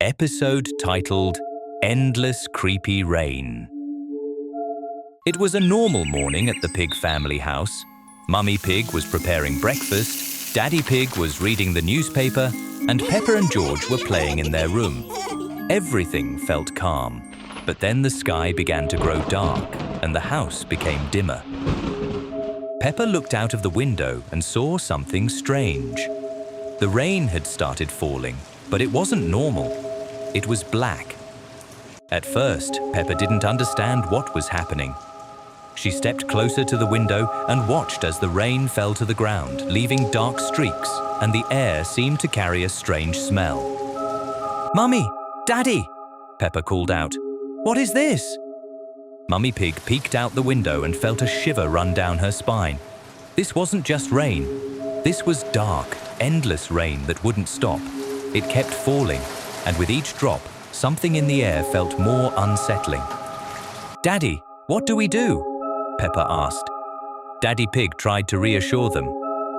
Episode titled Endless Creepy Rain. It was a normal morning at the Pig family house. Mummy Pig was preparing breakfast, Daddy Pig was reading the newspaper, and Peppa and George were playing in their room. Everything felt calm, but then the sky began to grow dark and the house became dimmer. Peppa looked out of the window and saw something strange. The rain had started falling, but it wasn't normal. It was black. At first, Peppa didn't understand what was happening. She stepped closer to the window and watched as the rain fell to the ground, leaving dark streaks, and the air seemed to carry a strange smell. "Mummy! Daddy!" Peppa called out. "What is this?" Mummy Pig peeked out the window and felt a shiver run down her spine. This wasn't just rain. This was dark, endless rain that wouldn't stop. It kept falling, and with each drop, something in the air felt more unsettling. "Daddy, what do we do?" Peppa asked. Daddy Pig tried to reassure them.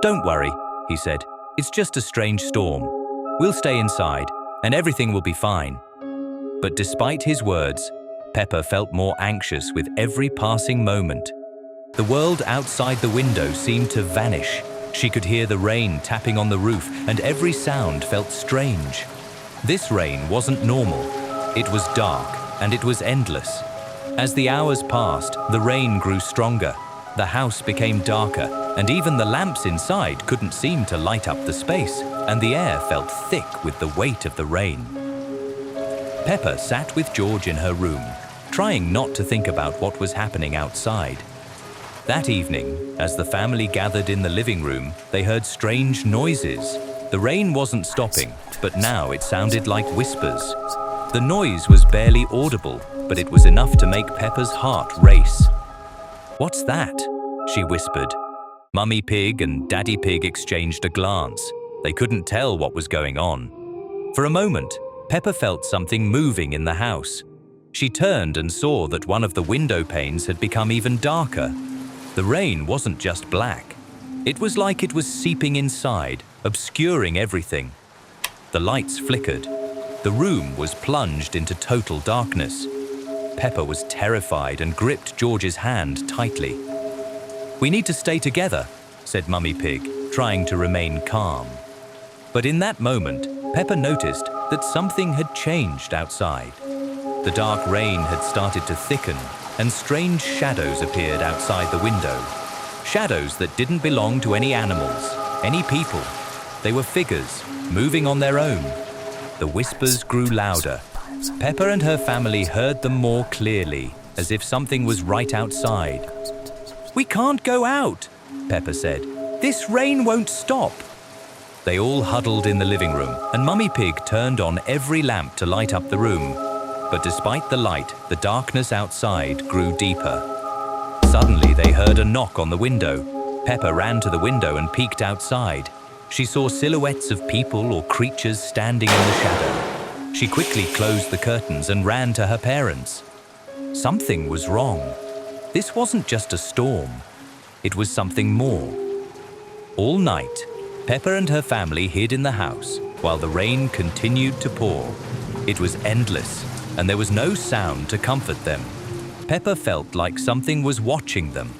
"Don't worry," he said. "It's just a strange storm. We'll stay inside, and everything will be fine." But despite his words, Peppa felt more anxious with every passing moment. The world outside the window seemed to vanish. She could hear the rain tapping on the roof, and every sound felt strange. This rain wasn't normal. It was dark, and it was endless. As the hours passed, the rain grew stronger. The house became darker, and even the lamps inside couldn't seem to light up the space, and the air felt thick with the weight of the rain. Peppa sat with George in her room, trying not to think about what was happening outside. That evening, as the family gathered in the living room, they heard strange noises. The rain wasn't stopping, but now it sounded like whispers. The noise was barely audible, but it was enough to make Peppa's heart race. "What's that?" she whispered. Mummy Pig and Daddy Pig exchanged a glance. They couldn't tell what was going on. For a moment, Peppa felt something moving in the house. She turned and saw that one of the window panes had become even darker. The rain wasn't just black. It was like it was seeping inside, obscuring everything. The lights flickered. The room was plunged into total darkness. Peppa was terrified and gripped George's hand tightly. "We need to stay together," said Mummy Pig, trying to remain calm. But in that moment, Peppa noticed that something had changed outside. The dark rain had started to thicken, and strange shadows appeared outside the window. Shadows that didn't belong to any animals, any people. They were figures, moving on their own. The whispers grew louder. Peppa and her family heard them more clearly, as if something was right outside. "We can't go out," Peppa said. "This rain won't stop." They all huddled in the living room, and Mummy Pig turned on every lamp to light up the room. But despite the light, the darkness outside grew deeper. Suddenly, they heard a knock on the window. Peppa ran to the window and peeked outside. She saw silhouettes of people or creatures standing in the shadow. She quickly closed the curtains and ran to her parents. Something was wrong. This wasn't just a storm. It was something more. All night, Peppa and her family hid in the house while the rain continued to pour. It was endless, and there was no sound to comfort them. Peppa felt like something was watching them.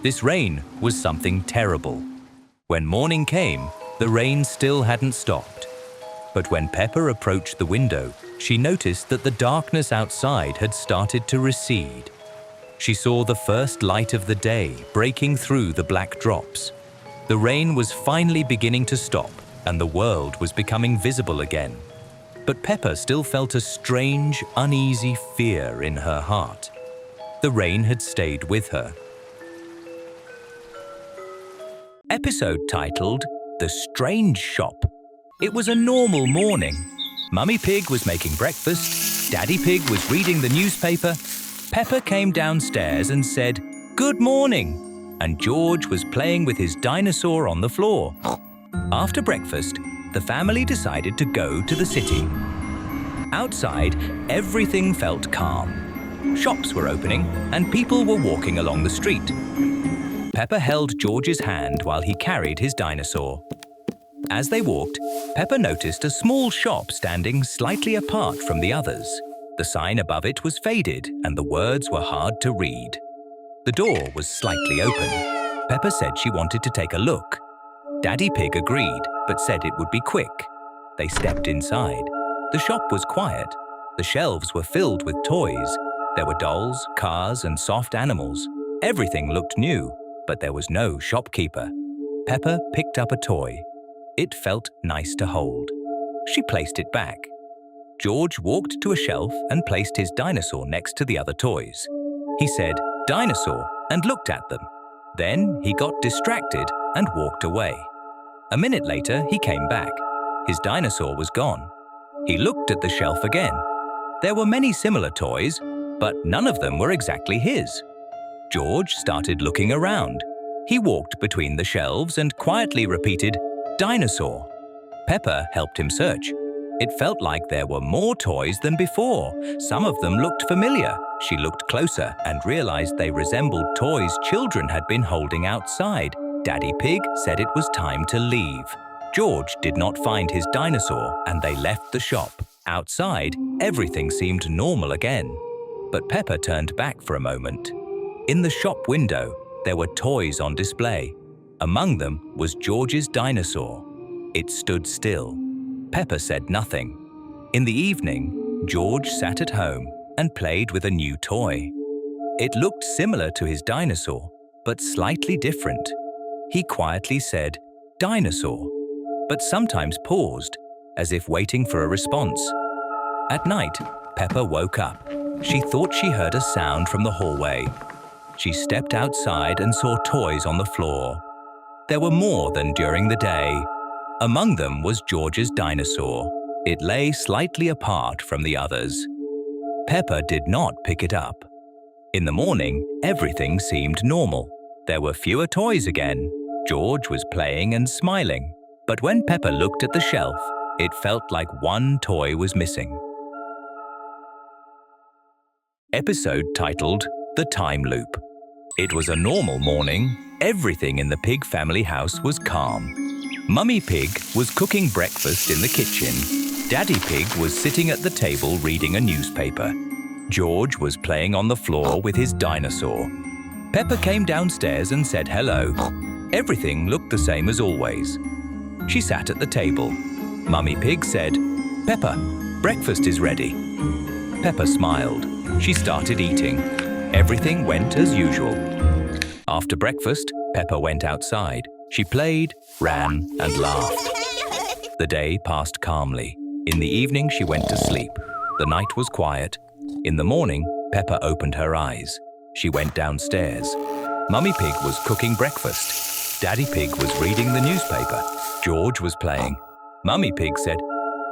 This rain was something terrible. When morning came, the rain still hadn't stopped. But when Peppa approached the window, she noticed that the darkness outside had started to recede. She saw the first light of the day breaking through the black drops. The rain was finally beginning to stop, and the world was becoming visible again. But Peppa still felt a strange, uneasy fear in her heart. The rain had stayed with her. Episode titled The Strange Shop. It was a normal morning. Mummy Pig was making breakfast, Daddy Pig was reading the newspaper, Peppa came downstairs and said, "Good morning," and George was playing with his dinosaur on the floor. After breakfast, the family decided to go to the city. Outside, everything felt calm. Shops were opening and people were walking along the street. Peppa held George's hand while he carried his dinosaur. As they walked, Peppa noticed a small shop standing slightly apart from the others. The sign above it was faded and the words were hard to read. The door was slightly open. Peppa said she wanted to take a look. Daddy Pig agreed, but said it would be quick. They stepped inside. The shop was quiet. The shelves were filled with toys. There were dolls, cars, and soft animals. Everything looked new, but there was no shopkeeper. Peppa picked up a toy. It felt nice to hold. She placed it back. George walked to a shelf and placed his dinosaur next to the other toys. He said, "Dinosaur," and looked at them. Then he got distracted and walked away. A minute later, he came back. His dinosaur was gone. He looked at the shelf again. There were many similar toys, but none of them were exactly his. George started looking around. He walked between the shelves and quietly repeated, "Dinosaur." Peppa helped him search. It felt like there were more toys than before. Some of them looked familiar. She looked closer and realized they resembled toys children had been holding outside. Daddy Pig said it was time to leave. George did not find his dinosaur and they left the shop. Outside, everything seemed normal again. But Peppa turned back for a moment. In the shop window, there were toys on display. Among them was George's dinosaur. It stood still. Peppa said nothing. In the evening, George sat at home and played with a new toy. It looked similar to his dinosaur, but slightly different. He quietly said, "Dinosaur," but sometimes paused, as if waiting for a response. At night, Peppa woke up. She thought she heard a sound from the hallway. She stepped outside and saw toys on the floor. There were more than during the day. Among them was George's dinosaur. It lay slightly apart from the others. Peppa did not pick it up. In the morning, everything seemed normal. There were fewer toys again. George was playing and smiling. But when Peppa looked at the shelf, it felt like one toy was missing. Episode titled The Time Loop. It was a normal morning. Everything in the pig family house was calm. Mummy Pig was cooking breakfast in the kitchen. Daddy Pig was sitting at the table reading a newspaper. George was playing on the floor with his dinosaur. Peppa came downstairs and said hello. Everything looked the same as always. She sat at the table. Mummy Pig said, "Peppa, breakfast is ready." Peppa smiled. She started eating. Everything went as usual. After breakfast, Peppa went outside. She played, ran, and laughed. The day passed calmly. In the evening, she went to sleep. The night was quiet. In the morning, Peppa opened her eyes. She went downstairs. Mummy Pig was cooking breakfast. Daddy Pig was reading the newspaper. George was playing. Mummy Pig said,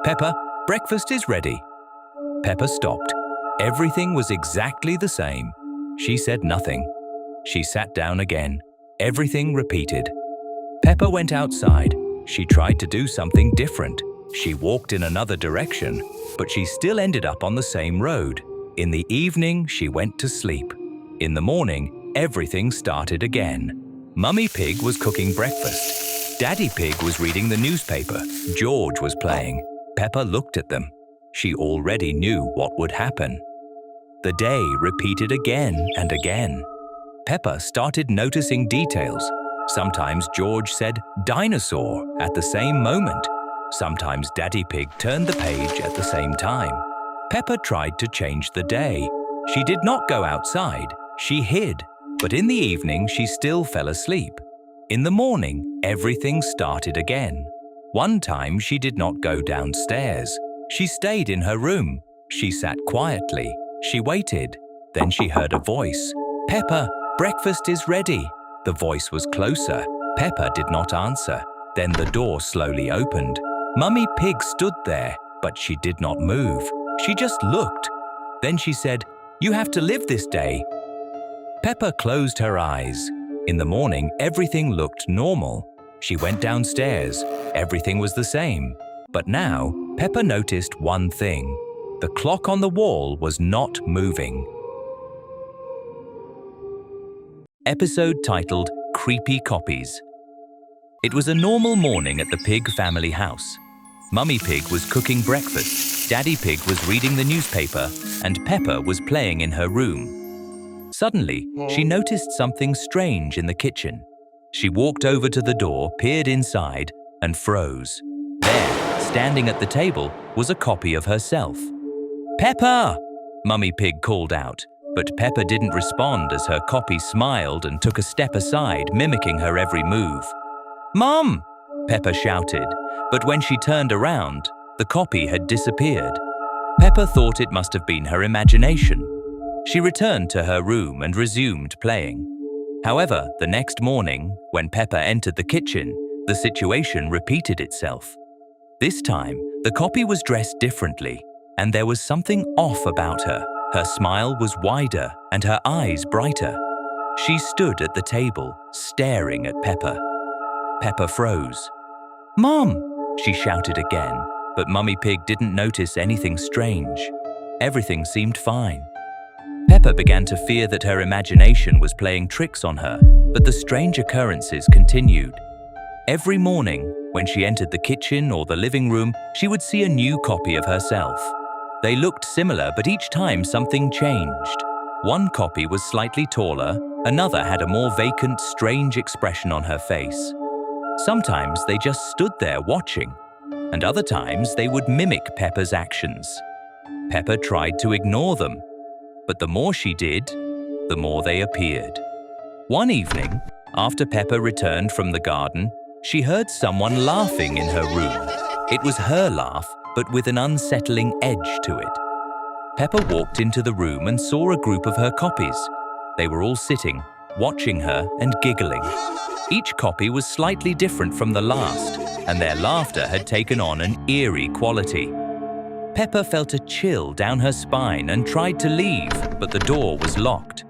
"Peppa, breakfast is ready." Peppa stopped. Everything was exactly the same. She said nothing. She sat down again. Everything repeated. Peppa went outside. She tried to do something different. She walked in another direction, but she still ended up on the same road. In the evening, she went to sleep. In the morning, everything started again. Mummy Pig was cooking breakfast. Daddy Pig was reading the newspaper. George was playing. Peppa looked at them. She already knew what would happen. The day repeated again and again. Peppa started noticing details. Sometimes George said "dinosaur" at the same moment. Sometimes Daddy Pig turned the page at the same time. Peppa tried to change the day. She did not go outside. She hid. But in the evening, she still fell asleep. In the morning, everything started again. One time, she did not go downstairs. She stayed in her room. She sat quietly. She waited. Then she heard a voice. "Peppa, breakfast is ready." The voice was closer. Peppa did not answer. Then the door slowly opened. Mummy Pig stood there, but she did not move. She just looked. Then she said, "You have to live this day." Peppa closed her eyes. In the morning, everything looked normal. She went downstairs. Everything was the same. But now, Peppa noticed one thing. The clock on the wall was not moving. Episode titled Creepy Copies. It was a normal morning at the Pig family house. Mummy Pig was cooking breakfast, Daddy Pig was reading the newspaper, and Peppa was playing in her room. Suddenly, she noticed something strange in the kitchen. She walked over to the door, peered inside, and froze. There, standing at the table, was a copy of herself. "Peppa!" Mummy Pig called out, but Peppa didn't respond as her copy smiled and took a step aside, mimicking her every move. "Mom!" Peppa shouted, but when she turned around, the copy had disappeared. Peppa thought it must have been her imagination. She returned to her room and resumed playing. However, the next morning, when Peppa entered the kitchen, the situation repeated itself. This time, the copy was dressed differently, and there was something off about her. Her smile was wider and her eyes brighter. She stood at the table, staring at Peppa. Peppa froze. "Mom!" she shouted again, but Mummy Pig didn't notice anything strange. Everything seemed fine. Peppa began to fear that her imagination was playing tricks on her, but the strange occurrences continued. Every morning, when she entered the kitchen or the living room, she would see a new copy of herself. They looked similar, but each time something changed. One copy was slightly taller, another had a more vacant, strange expression on her face. Sometimes they just stood there watching, and other times they would mimic Peppa's actions. Peppa tried to ignore them, but the more she did, the more they appeared. One evening, after Peppa returned from the garden, she heard someone laughing in her room. It was her laugh, but with an unsettling edge to it. Peppa walked into the room and saw a group of her copies. They were all sitting, watching her and giggling. Each copy was slightly different from the last, and their laughter had taken on an eerie quality. Peppa felt a chill down her spine and tried to leave, but the door was locked.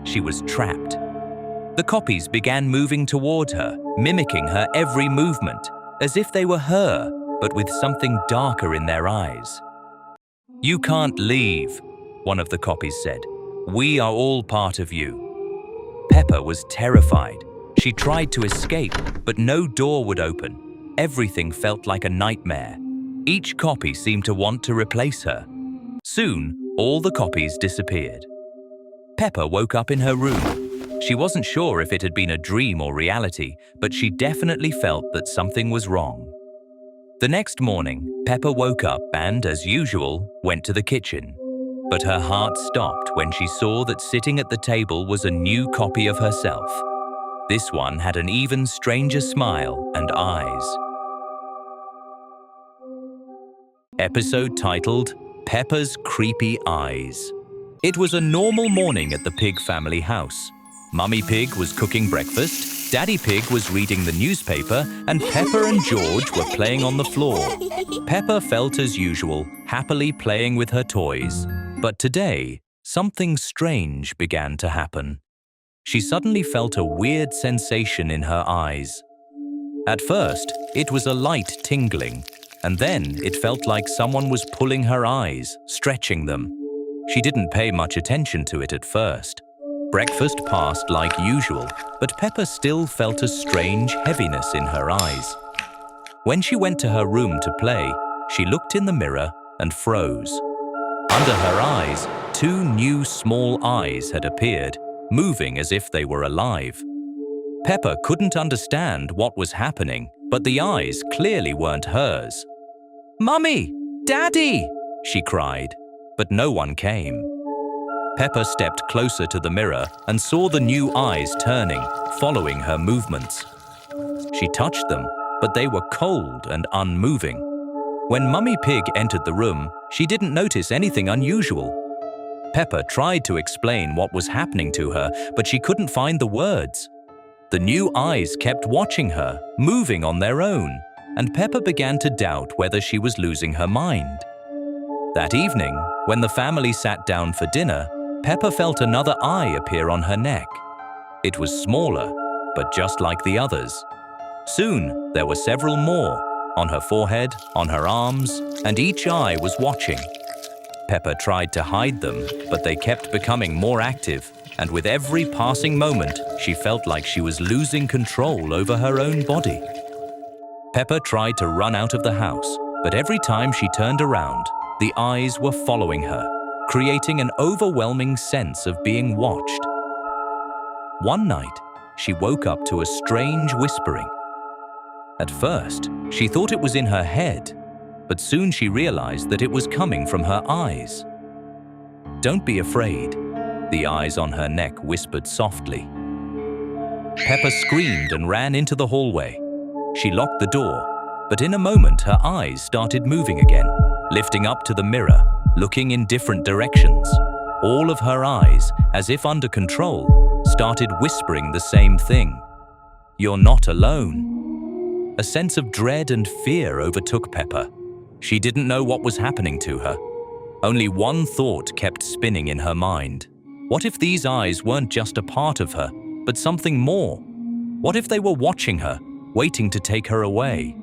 She was trapped. The copies began moving toward her, mimicking her every movement, as if they were her, but with something darker in their eyes. "You can't leave," one of the copies said. "We are all part of you." Peppa was terrified. She tried to escape, but no door would open. Everything felt like a nightmare. Each copy seemed to want to replace her. Soon, all the copies disappeared. Peppa woke up in her room. She wasn't sure if it had been a dream or reality, but she definitely felt that something was wrong. The next morning, Peppa woke up and, as usual, went to the kitchen. But her heart stopped when she saw that sitting at the table was a new copy of herself. This one had an even stranger smile and eyes. Episode titled, Peppa's Creepy Eyes. It was a normal morning at the Pig family house. Mummy Pig was cooking breakfast, Daddy Pig was reading the newspaper, and Peppa and George were playing on the floor. Peppa felt as usual, happily playing with her toys. But today, something strange began to happen. She suddenly felt a weird sensation in her eyes. At first, it was a light tingling, and then it felt like someone was pulling her eyes, stretching them. She didn't pay much attention to it at first. Breakfast passed like usual, but Peppa still felt a strange heaviness in her eyes. When she went to her room to play, she looked in the mirror and froze. Under her eyes, two new small eyes had appeared, moving as if they were alive. Peppa couldn't understand what was happening, but the eyes clearly weren't hers. "Mummy! Daddy!" she cried, but no one came. Peppa stepped closer to the mirror and saw the new eyes turning, following her movements. She touched them, but they were cold and unmoving. When Mummy Pig entered the room, she didn't notice anything unusual. Peppa tried to explain what was happening to her, but she couldn't find the words. The new eyes kept watching her, moving on their own, and Peppa began to doubt whether she was losing her mind. That evening, when the family sat down for dinner, Peppa felt another eye appear on her neck. It was smaller, but just like the others. Soon, there were several more, on her forehead, on her arms, and each eye was watching. Peppa tried to hide them, but they kept becoming more active, and with every passing moment, she felt like she was losing control over her own body. Peppa tried to run out of the house, but every time she turned around, the eyes were following her, creating an overwhelming sense of being watched. One night, she woke up to a strange whispering. At first, she thought it was in her head, but soon she realized that it was coming from her eyes. "Don't be afraid," the eyes on her neck whispered softly. Peppa screamed and ran into the hallway. She locked the door, but in a moment her eyes started moving again, lifting up to the mirror, looking in different directions. All of her eyes, as if under control, started whispering the same thing. "You're not alone." A sense of dread and fear overtook Peppa. She didn't know what was happening to her. Only one thought kept spinning in her mind. What if these eyes weren't just a part of her, but something more? What if they were watching her, waiting to take her away?